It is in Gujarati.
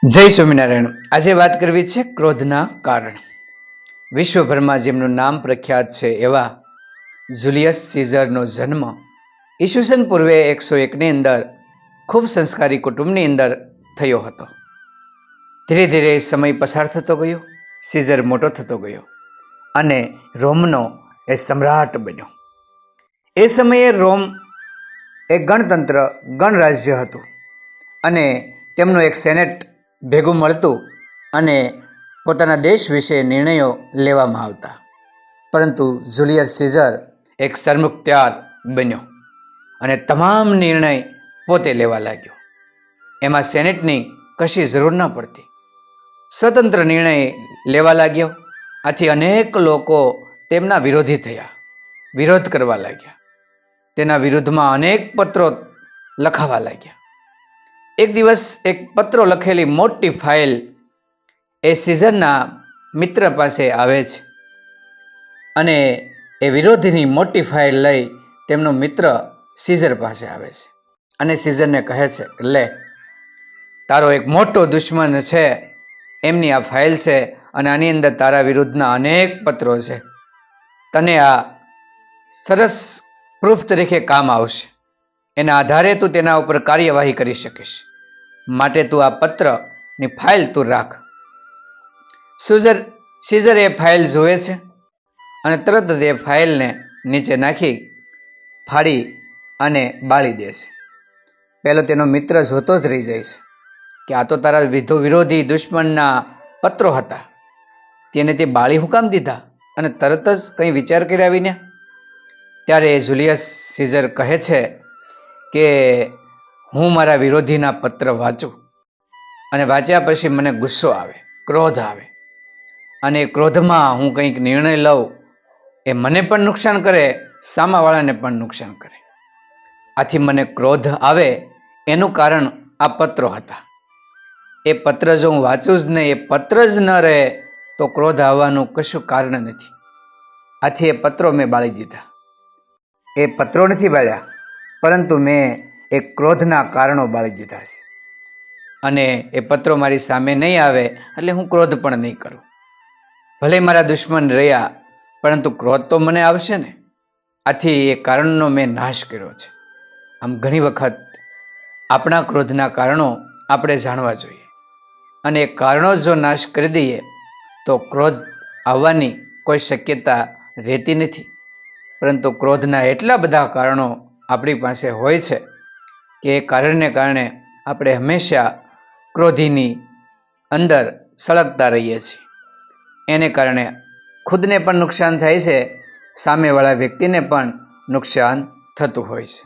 જય સ્વામિનારાયણ. આજે વાત કરવી છે ક્રોધના કારણ. વિશ્વભરમાં જેમનું નામ પ્રખ્યાત છે એવા જુલિયસ સીઝરનો જન્મ ઈસવીસન પૂર્વે 101ની અંદર ખૂબ સંસ્કારી કુટુંબની અંદર થયો હતો. ધીરે ધીરે સમય પસાર થતો ગયો. સીઝર મોટો થતો ગયો અને રોમનો એ સમ્રાટ બન્યો. એ સમયે રોમ એક ગણતંત્ર ગણરાજ્ય હતું અને તેમનું એક સેનેટ ભેગું મળતું અને પોતાના દેશ વિશે નિર્ણયો લેવામાં આવતા. પરંતુ જુલિયસ સીઝર એક સરમુખત્યાર બન્યો અને તમામ નિર્ણય પોતે લેવા લાગ્યો. એમાં સેનેટની કશી જરૂર ન પડતી. સ્વતંત્ર નિર્ણય લેવા લાગ્યો. આથી અનેક લોકો તેમના વિરોધી થયા, વિરોધ કરવા લાગ્યા. તેના વિરુદ્ધમાં અનેક પત્રો લખાવા લાગ્યા. એક દિવસ એક પત્રો લખેલી મોટી ફાઇલ એ સીઝરના મિત્ર પાસે આવે છે અને એ વિરોધીની મોટી ફાઇલ લઈ તેમનો મિત્ર સીઝર પાસે આવે છે અને સીઝરને કહે છે, લે, તારો એક મોટો દુશ્મન છે, એમની આ ફાઇલ છે અને આની અંદર તારા વિરુદ્ધના અનેક પત્રો છે. તને આ સરસ પ્રૂફ તરીકે કામ આવશે. એના આધારે તું તેના ઉપર કાર્યવાહી કરી શકીશ. માટે તું આ પત્રની ફાઇલ તું રાખ. સીઝર એ ફાઇલ જોવે છે અને તરત જ એ ફાઇલને નીચે નાખી ફાડી અને બાળી દે છે. પહેલો તેનો મિત્ર જોતો જ રહી જાય છે કે આ તો તારા વિરોધી દુશ્મનના પત્રો હતા, તેને તે બાળી હું કામ દીધા અને તરત જ કંઈ વિચાર કર્યા વિના. ત્યારે જુલિયસ સીઝર કહે છે કે હું મારા વિરોધીના પત્ર વાંચું અને વાંચ્યા પછી મને ગુસ્સો આવે, ક્રોધ આવે અને ક્રોધમાં હું કંઈક નિર્ણય લઉં, એ મને પણ નુકસાન કરે, સામાવાળાને પણ નુકસાન કરે. આથી મને ક્રોધ આવે એનું કારણ આ પત્રો હતા. એ પત્ર જો હું વાંચું જ નહીં, એ પત્ર જ ન રહે તો ક્રોધ આવવાનું કશું કારણ નથી. આથી એ પત્રો મેં બાળી દીધા. એ પત્રો નથી બાળ્યા, પરંતુ મેં એ ક્રોધના કારણો બાળી દીધા છે અને એ પત્રો મારી સામે નહીં આવે એટલે હું ક્રોધ પણ નહીં કરું. ભલે મારા દુશ્મન રહ્યા, પરંતુ ક્રોધ તો મને આવશે ને. આથી એ કારણનો મેં નાશ કર્યો છે. આમ ઘણી વખત આપણા ક્રોધના કારણો આપણે જાણવા જોઈએ અને એ કારણો જો નાશ કરી દઈએ તો ક્રોધ આવવાની કોઈ શક્યતા રહેતી નથી. પરંતુ ક્રોધના એટલા બધા કારણો આપણી પાસે હોય છે કે એ કારણને કારણે આપણે હંમેશા ક્રોધીની અંદર સળગતા રહીએ છીએ. એને કારણે ખુદને પણ નુકસાન થાય છે, સામેવાળા વ્યક્તિને પણ નુકસાન થતું હોય છે.